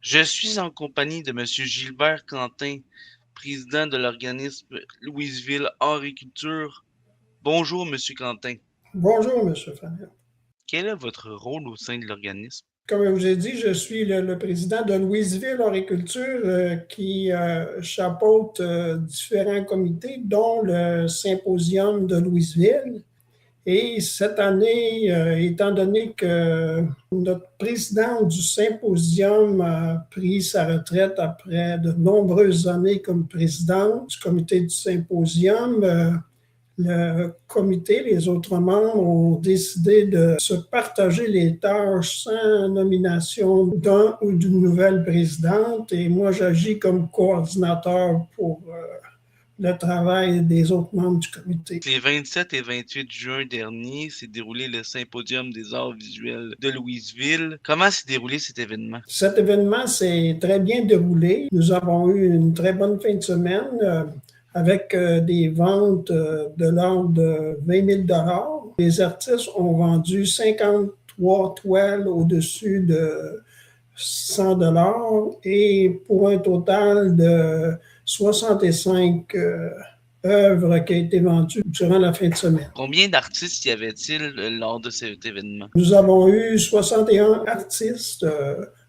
Je suis en compagnie de Monsieur Gilbert Quentin, président de l'organisme Louisville Agriculture. Bonjour, Monsieur Quentin. Bonjour, M. Fabien. Quel est votre rôle au sein de l'organisme? Comme je vous ai dit, je suis le président de Louisville Agriculture qui chapeaute différents comités, dont le Symposium de Louisville. Et cette année, étant donné que notre président du symposium a pris sa retraite après de nombreuses années comme président du comité du symposium, le comité, les autres membres ont décidé de se partager les tâches sans nomination d'un ou d'une nouvelle présidente. Et moi, j'agis comme coordinateur pour le travail des autres membres du comité. Les 27 et 28 juin dernier s'est déroulé le Symposium des arts visuels de Louisville. Comment s'est déroulé cet événement? Cet événement s'est très bien déroulé. Nous avons eu une très bonne fin de semaine avec des ventes de l'ordre de 20 000 $. Les artistes ont vendu 53 toiles au-dessus de 100 $ et pour un total de 65 œuvres qui ont été vendues durant la fin de semaine. Combien d'artistes y avait-il lors de cet événement? Nous avons eu 61 artistes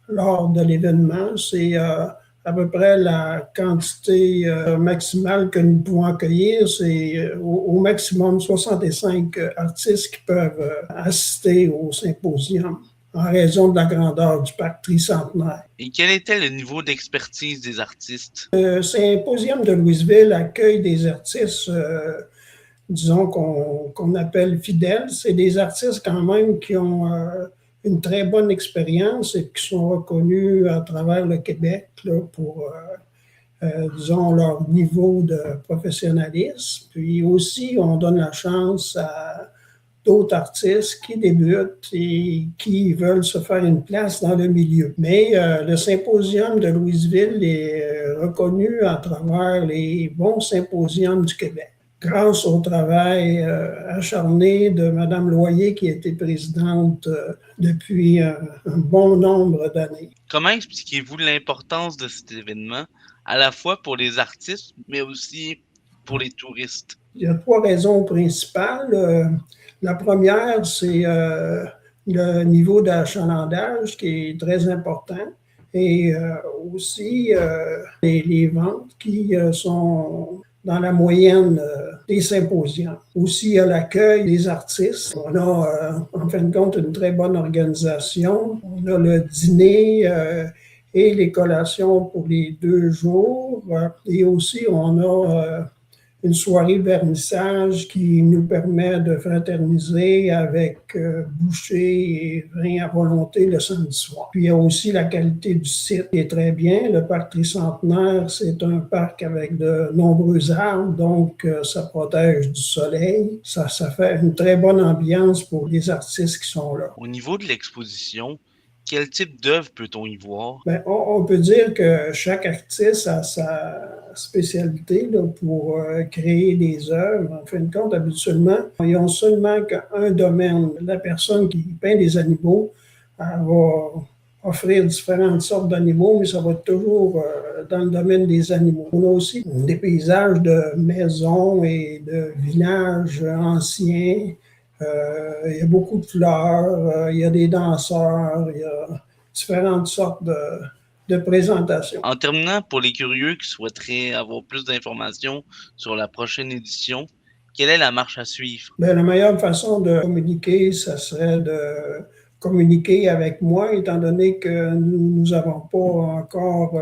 lors de l'événement. C'est à peu près la quantité maximale que nous pouvons accueillir. C'est au maximum 65 artistes qui peuvent assister au symposium en raison de la grandeur du parc tricentenaire. Et quel était le niveau d'expertise des artistes? Le symposium de Louisville accueille des artistes, disons, qu'on appelle fidèles. C'est des artistes quand même qui ont une très bonne expérience et qui sont reconnus à travers le Québec là, pour, disons, leur niveau de professionnalisme. Puis aussi, on donne la chance à d'autres artistes qui débutent et qui veulent se faire une place dans le milieu. Mais le symposium de Louisville est reconnu à travers les bons symposiums du Québec, grâce au travail acharné de Mme Loyer, qui était présidente depuis un bon nombre d'années. Comment expliquez-vous l'importance de cet événement, à la fois pour les artistes, mais aussi pour les touristes? Il y a trois raisons principales. La première, c'est le niveau d'achalandage qui est très important et aussi les ventes qui sont dans la moyenne des symposiums. Aussi, il y a l'accueil des artistes. On a, en fin de compte, une très bonne organisation. On a le dîner et les collations pour les 2 jours. Et aussi, on a une soirée vernissage qui nous permet de fraterniser avec bouchées et vin à volonté le samedi soir. Puis il y a aussi la qualité du site qui est très bien. Le parc tricentenaire, c'est un parc avec de nombreux arbres, donc ça protège du soleil. Ça fait une très bonne ambiance pour les artistes qui sont là. Au niveau de l'exposition, quel type d'œuvre peut-on y voir? Bien, on peut dire que chaque artiste a sa spécialité là, pour créer des œuvres. En fin de compte, habituellement, ils n'ont seulement qu'un domaine. La personne qui peint des animaux, elle va offrir différentes sortes d'animaux, mais ça va être toujours dans le domaine des animaux. On a aussi des paysages de maisons et de villages anciens. Il y a beaucoup de fleurs, il y a des danseurs, il y a différentes sortes de présentations. En terminant, pour les curieux qui souhaiteraient avoir plus d'informations sur la prochaine édition, quelle est la marche à suivre? Bien, la meilleure façon de communiquer, ça serait de communiquer avec moi, étant donné que nous n'avons pas encore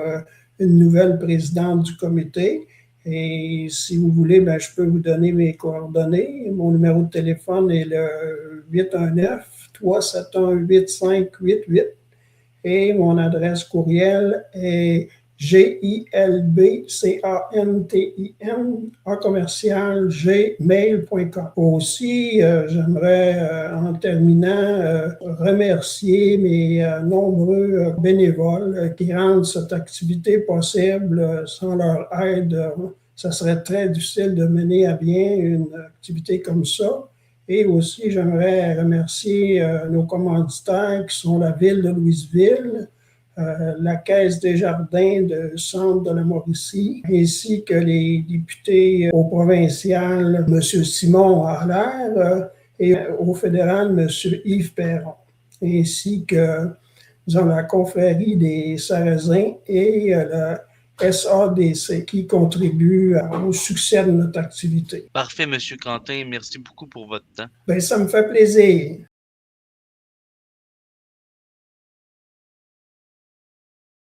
une nouvelle présidente du comité. Et si vous voulez, bien, je peux vous donner mes coordonnées. Mon numéro de téléphone est le 819-371-8588 et mon adresse courriel est gilbin@gmail.com. Aussi, j'aimerais, en terminant, remercier mes nombreux bénévoles qui rendent cette activité possible. Sans leur aide, ça serait très difficile de mener à bien une activité comme ça. Et aussi, j'aimerais remercier nos commanditaires qui sont la ville de Louisville, la Caisse des Jardins de Centre de la Mauricie, ainsi que les députés au provincial, M. Simon Harlaire, et au fédéral, M. Yves Perron, ainsi que la confrérie des Sarrasins et la SADC qui contribuent au succès de notre activité. Parfait, M. Quentin. Merci beaucoup pour votre temps. Bien, ça me fait plaisir.